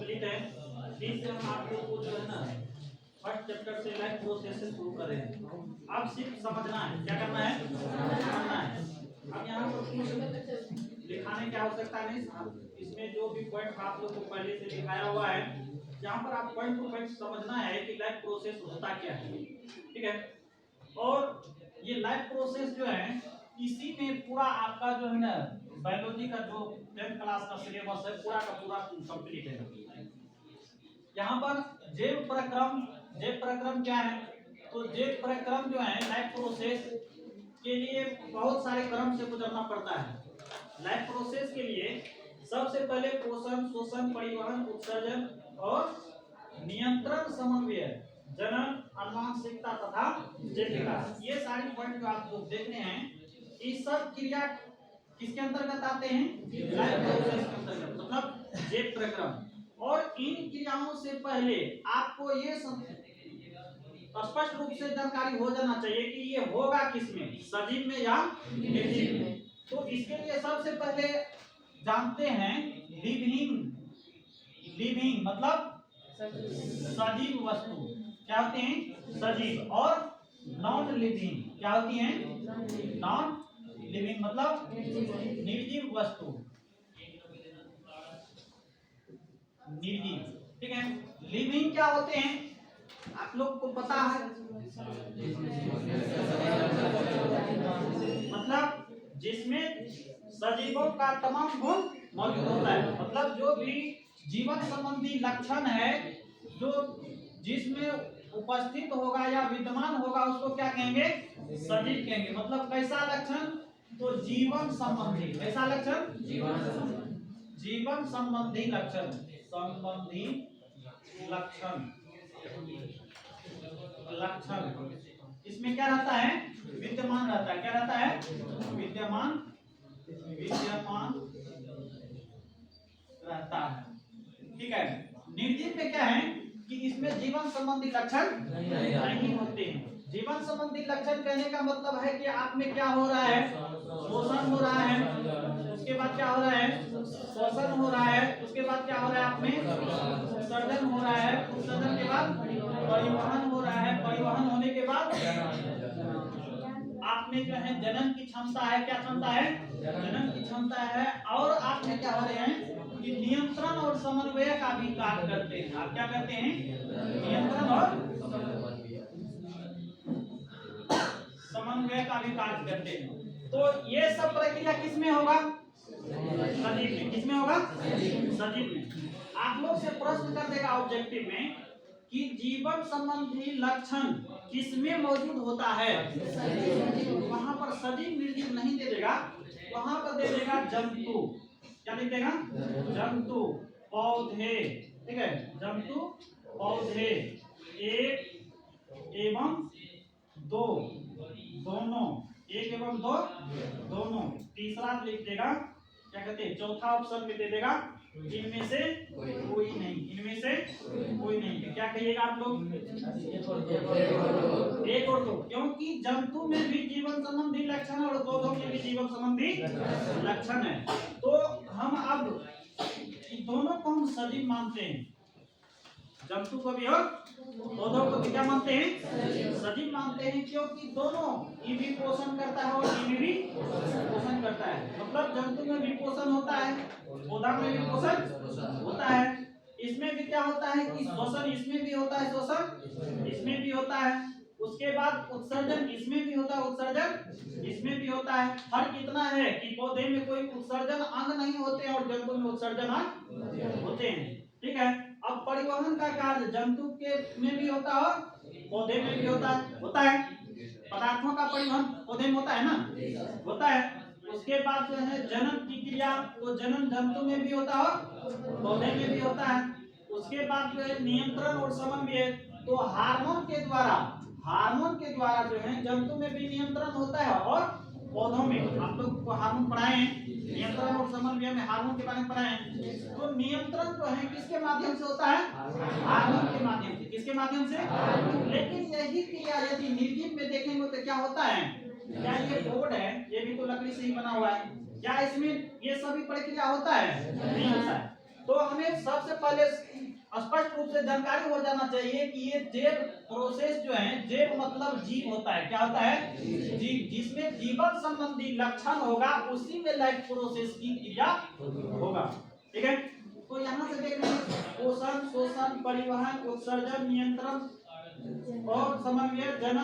Complete है। Please हम आपको जो है ना फर्स्ट चैप्टर से लाइफ प्रोसेस से शुरू कर रहे हैं। अब सिर्फ समझना है, क्या करना है, समझना है। अब यहाँ पर कुछ लिखाने की आवश्यकता नहीं, इसमें जो भी पॉइंट आप लोग को पहले से लिखाया हुआ है, यहाँ पर आप पॉइंट टू पॉइंट समझना है कि लाइफ प्रोसेस होता क्या है, ठीक है। और ये लाइफ प्रोसेस जो है इसी में पूरा आपका जो है ना बायोलॉजी का जो 10th क्लास का सिलेबस है पूरा का पूरा कंप्लीट है। यहाँ पर जैव प्रक्रम क्या है, तो जैव प्रक्रम जो है लाइफ प्रोसेस के लिए बहुत सारे क्रम से गुजरना पड़ता है। लाइफ प्रोसेस के लिए सबसे पहले पोषण, शोषण, परिवहन, उत्सर्जन और नियंत्रण, समन्वय, जनन, आनुवंशिकता तथा जैव विकास, ये सारी पॉइंट जो आपको देखने हैं, ये सब क्रिया किसके अंतर्गत आते हैं, लाइफ प्रोसेस के अंतर्गत, मतलब जैव प्रक्रम। और इन क्रियाओं से पहले आपको ये स्पष्ट रूप से जानकारी हो जाना चाहिए कि ये होगा किसमें, सजीव में या निर्जीव में। तो इसके लिए सबसे पहले जानते हैं लिविंग मतलब सजीव वस्तु क्या होते हैं, सजीव, और नॉन लिविंग क्या होती हैं, नॉन लिविंग मतलब निर्जीव वस्तु, निर्जीव, ठीक है। लिविंग क्या होते हैं आप लोग को पता है, मतलब जिसमें सजीवों का तमाम गुण मौजूद होता है, मतलब जो भी जीवन संबंधी लक्षण है जो जिसमें उपस्थित होगा या विद्यमान होगा उसको क्या कहेंगे, सजीव कहेंगे। मतलब कैसा लक्षण, तो जीवन संबंधी, कैसा लक्षण, जीवन संबंधी लक्षण, लक्षण इसमें क्या रहता है, विद्यमान रहता है, क्या रहता है, विद्यमान रहता है, ठीक है। निर्जीव में क्या है कि इसमें जीवन संबंधी लक्षण नहीं होते हैं। जीवन संबंधी लक्षण कहने का मतलब है कि आप में क्या हो रहा है, शोषण हो रहा है, उसके बाद क्या हो रहा है, शोषण हो रहा है, उसके बाद क्या हो रहा है, आप में उत्सर्जन हो रहा है, उत्सर्जन के बाद परिवहन हो रहा है, परिवहन होने के बाद आप में जो है जनन की क्षमता है, क्या क्षमता है, जनन की क्षमता है, और आप में क्या हो रहे हैं कि नियंत्रण और समन्वय का भी कार्य करते हैं। आप क्या करते हैं, नियंत्रण और समन्वय का भी कार्य करते हैं। तो ये सब प्रक्रिया किसमें होगा, सजीव में, किसमें होगा, सजीव में। आप लोग से प्रश्न कर देगा ऑब्जेक्टिव में कि जीवन संबंधी लक्षण किसमें मौजूद होता है, वहां पर सजीव निर्जीव नहीं दे देगा, वहां पर दे देगा जंतु, क्या लिख देगा, जंतु, पौधे, ठीक है, जंतु, पौधे, एक एवं दो, दोनों, एक एवं दो, दोनों। तीसरा लिख देगा, क्या कहते हैं, चौथा ऑप्शन में दे देगा इनमें से कोई नहीं, इनमें से कोई नहीं। क्या कहिएगा आप लोग, एक और दो, क्योंकि जंतु में भी जीवन संबंधी लक्षण है और पौधों में भी जीवन संबंधी लक्षण है। तो हम अब दोनों को हम सजीव मानते हैं, जंतु को भी और पौधों को भी क्या मानते हैं, सजीव मानते हैं, क्योंकि दोनों ये भी पोषण करता है और ये भी पोषण करता है। मतलब जंतु में भी पोषण होता है, पौधा में भी पोषण होता है, इसमें भी क्या होता है कि शोषण इसमें भी होता है, शोषण इसमें भी होता है, उसके बाद उत्सर्जन इसमें भी होता है, उत्सर्जन इसमें भी होता है। फर्क इतना है कि पौधे में कोई उत्सर्जन अंग नहीं होते और जंतु में उत्सर्जन अंग होते हैं, ठीक है। अब परिवहन का कार्य जंतु के में भी होता है और पौधे में भी होता है, पदार्थों का परिवहन पौधे में होता है ना, होता है। उसके बाद जो है जनन की क्रिया, तो जनन जंतु में भी होता है और पौधे में भी होता है। उसके बाद जो है नियंत्रण और समन्वय, तो हार्मोन के द्वारा जो है जंतु में भी नियंत्रण होता है और पौधों में। आप लोग को हार्मोन पढ़ाए हैं, नियंत्रण और समन्वय में हार्मोन के बारे में पढ़ाए हैं। तो नियंत्रण जो है किसके माध्यम से होता है, हार्मोन के माध्यम से, किसके माध्यम से। लेकिन यही क्रिया यदि निर्जीव में देखेंगे तो क्या होता है, क्या ये बोर्ड है, ये भी तो लकड़ी से ही बना हुआ है, क्या इसमें ये सभी प्रक्रिया होता है, नहीं होता है। तो हमें सबसे पहले स्पष्ट रूप से जानकारी हो जाना चाहिए कि ये जेब प्रोसेस जो है, जेब मतलब जीव होता है। क्या होता है? जीव। जिसमें जीवन संबंधी लक्षण होगा उसी में लाइफ प्रोसेस की क्रिया होगा। ठीक है, तो यहाँ से देख रहे हैं पोषण, शोषण, परिवहन, उत्सर्जन, नियंत्रण और समन्वय, जनन